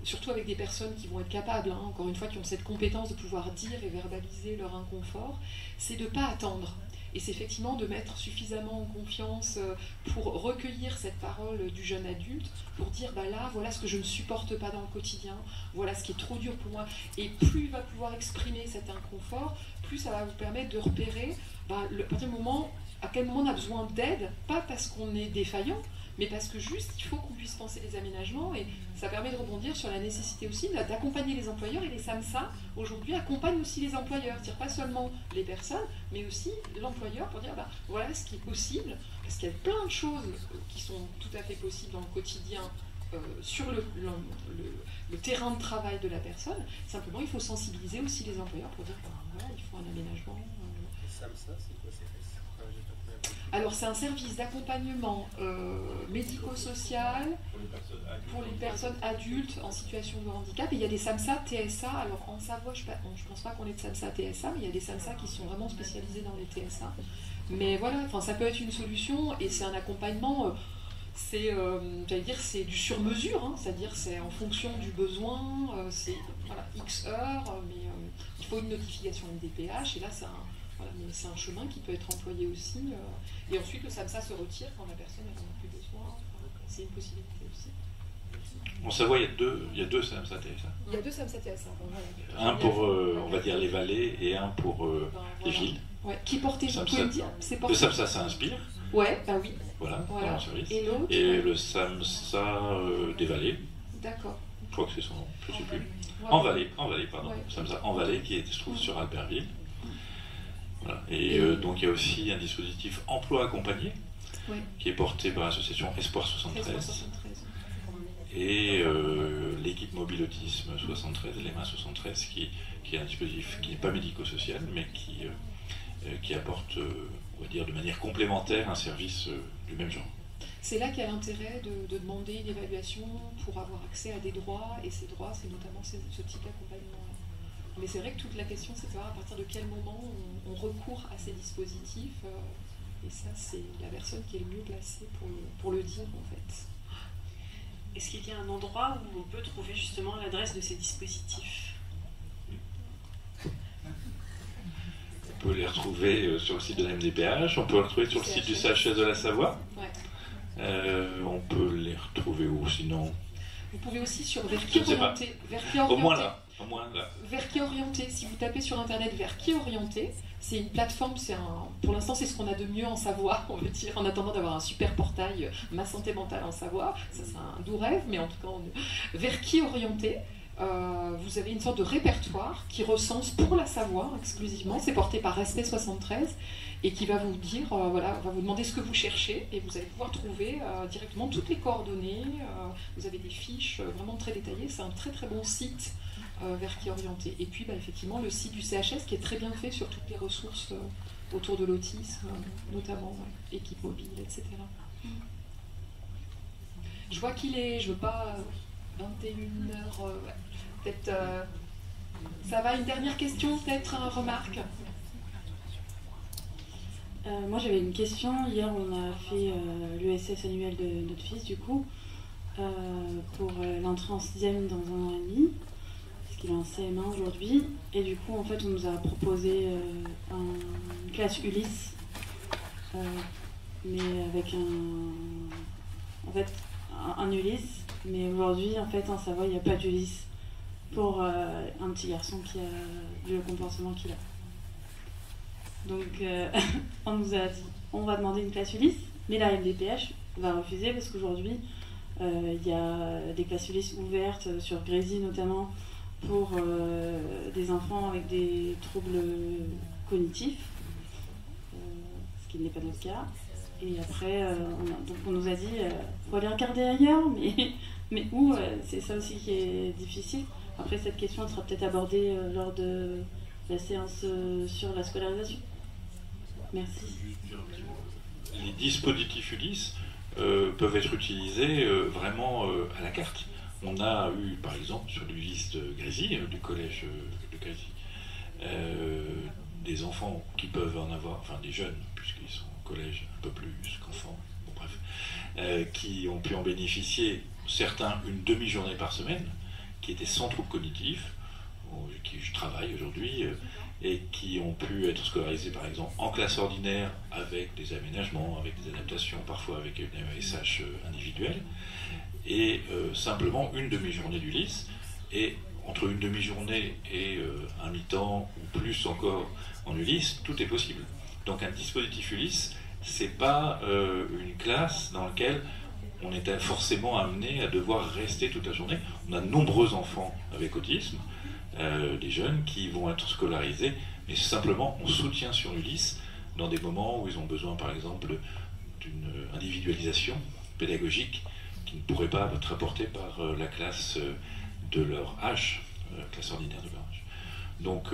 Speaker 6: surtout avec des personnes qui vont être capables, hein, encore une fois, qui ont cette compétence de pouvoir dire et verbaliser leur inconfort, c'est de ne pas attendre. Et c'est effectivement de mettre suffisamment en confiance pour recueillir cette parole du jeune adulte, pour dire bah là, voilà ce que je ne supporte pas dans le quotidien, voilà ce qui est trop dur pour moi. Et plus il va pouvoir exprimer cet inconfort, plus ça va vous permettre de repérer à partir du moment, à quel moment on a besoin d'aide, pas parce qu'on est défaillant, mais parce que juste il faut qu'on puisse penser les aménagements, et ça permet de rebondir sur la nécessité aussi d'accompagner les employeurs, et les SAMSA aujourd'hui accompagnent aussi les employeurs, c'est-à-dire pas seulement les personnes, mais aussi l'employeur pour dire voilà ce qui est possible, parce qu'il y a plein de choses qui sont tout à fait possibles dans le quotidien sur le terrain de travail de la personne. Simplement il faut sensibiliser aussi les employeurs pour dire voilà, il faut un aménagement.
Speaker 11: SAMSA, c'est quoi?
Speaker 6: Alors c'est un service d'accompagnement médico-social pour les personnes adultes en situation de handicap. Et il y a des SAMSA, TSA. Alors en Savoie, je ne pense pas qu'on ait de SAMSA, TSA, mais il y a des SAMSA qui sont vraiment spécialisés dans les TSA. Mais voilà, ça peut être une solution, et c'est un accompagnement, c'est du sur-mesure, hein, c'est-à-dire c'est en fonction du besoin, c'est voilà, X heures, mais il faut une notification MDPH, et là c'est un chemin qui peut être employé aussi. Et ensuite, le SAMSA se retire quand la personne n'en a plus besoin. C'est une possibilité aussi.
Speaker 2: En Savoie, il y a deux SAMSA TSA.
Speaker 6: Il y a deux SAMSA TSA. Voilà.
Speaker 2: Un pour, on va dire, les vallées, et un pour les villes.
Speaker 6: Ouais. Qui portait, vous pouvez me dire,
Speaker 2: le SAMSA, ça inspire.
Speaker 6: Ouais, bah oui.
Speaker 2: Voilà. Dans le service.
Speaker 6: Et l'autre
Speaker 2: le SAMSA des vallées.
Speaker 6: D'accord.
Speaker 2: Je crois que c'est son nom, je ne sais plus.
Speaker 6: Ouais.
Speaker 2: En vallée, pardon.
Speaker 6: Ouais.
Speaker 2: SAMSA en vallée, qui se trouve sur Albertville. Voilà. Et donc il y a aussi un dispositif emploi accompagné, qui est porté par l'association Espoir 73, et l'équipe mobile autisme 73, les mains 73, qui est un dispositif qui n'est pas médico-social, mais qui apporte, on va dire, de manière complémentaire un service du même genre.
Speaker 6: C'est là qu'il y a l'intérêt de demander une évaluation pour avoir accès à des droits, et ces droits, c'est notamment ce type d'accompagnement. Mais c'est vrai que toute la question, c'est de savoir à partir de quel moment on recourt à ces dispositifs, et ça, c'est la personne qui est le mieux placée pour le dire, en fait.
Speaker 3: Est-ce qu'il y a un endroit où on peut trouver justement l'adresse de ces dispositifs?
Speaker 2: On peut les retrouver sur le site de la MDPH, on peut les retrouver sur le site du CHS de la Savoie. On peut les retrouver où sinon?
Speaker 6: Vous pouvez aussi sur Vers qui orienté.
Speaker 2: Au moins là.
Speaker 6: Vers qui orienté, si vous tapez sur internet Vers qui orienté, c'est une plateforme, pour l'instant c'est ce qu'on a de mieux en Savoie, on veut dire, en attendant d'avoir un super portail Ma Santé Mentale en Savoie, ça c'est un doux rêve, mais en tout cas Vers qui orienté, vous avez une sorte de répertoire qui recense pour la Savoie exclusivement, c'est porté par Respect 73, et qui va vous dire, va vous demander ce que vous cherchez, et vous allez pouvoir trouver directement toutes les coordonnées, vous avez des fiches vraiment très détaillées, c'est un très très bon site Vers qui orienté. Et puis effectivement le site du CHS qui est très bien fait sur toutes les ressources autour de l'autisme, notamment équipe mobile, etc. Je vois qu'il est, je veux pas 21h, peut-être ça va, une dernière question, peut-être une remarque.
Speaker 1: Moi j'avais une question. Hier on a fait l'ESS annuel de notre fils du coup pour l'entrée en 6e dans un an et demi, parce qu'il est en CM1 aujourd'hui, et du coup en fait on nous a proposé une classe Ulysse, mais avec un Ulysse, mais aujourd'hui en fait en Savoie il n'y a pas d'Ulysse pour un petit garçon qui a vu le comportement qu'il a. Donc on nous a dit on va demander une classe Ulysse, mais la MDPH va refuser parce qu'aujourd'hui il y a des classes Ulysse ouvertes sur Grésy notamment pour des enfants avec des troubles cognitifs, ce qui n'est pas notre cas. Et après on nous a dit faut aller regarder ailleurs, mais où, c'est ça aussi qui est difficile. Après cette question sera peut-être abordée lors de la séance sur la scolarisation. Merci.
Speaker 2: Les dispositifs Ulysse peuvent être utilisés vraiment à la carte. On a eu, par exemple, sur l'Ulysse de Grésy, du collège de Grésy, des enfants qui peuvent en avoir, enfin des jeunes, puisqu'ils sont au collège un peu plus qu'enfants, bon, bref, qui ont pu en bénéficier, certains une demi-journée par semaine, qui étaient sans troubles cognitifs, qui je travaille aujourd'hui, et qui ont pu être scolarisés par exemple en classe ordinaire avec des aménagements, avec des adaptations, parfois avec une AESH individuelle, et simplement une demi-journée d'Ulysse, et entre une demi-journée et un mi-temps, ou plus encore en Ulysse, tout est possible. Donc un dispositif Ulysse, c'est pas une classe dans laquelle on était forcément amené à devoir rester toute la journée. On a de nombreux enfants avec autisme, des jeunes qui vont être scolarisés, mais simplement on soutient sur Ulysse dans des moments où ils ont besoin par exemple d'une individualisation pédagogique qui ne pourrait pas être apportée par la classe de leur âge, la classe ordinaire de leur âge. Donc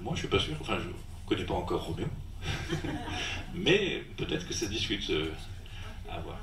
Speaker 2: moi je suis pas sûr, enfin je connais pas encore Roméo, mais peut-être que ça discute à voir.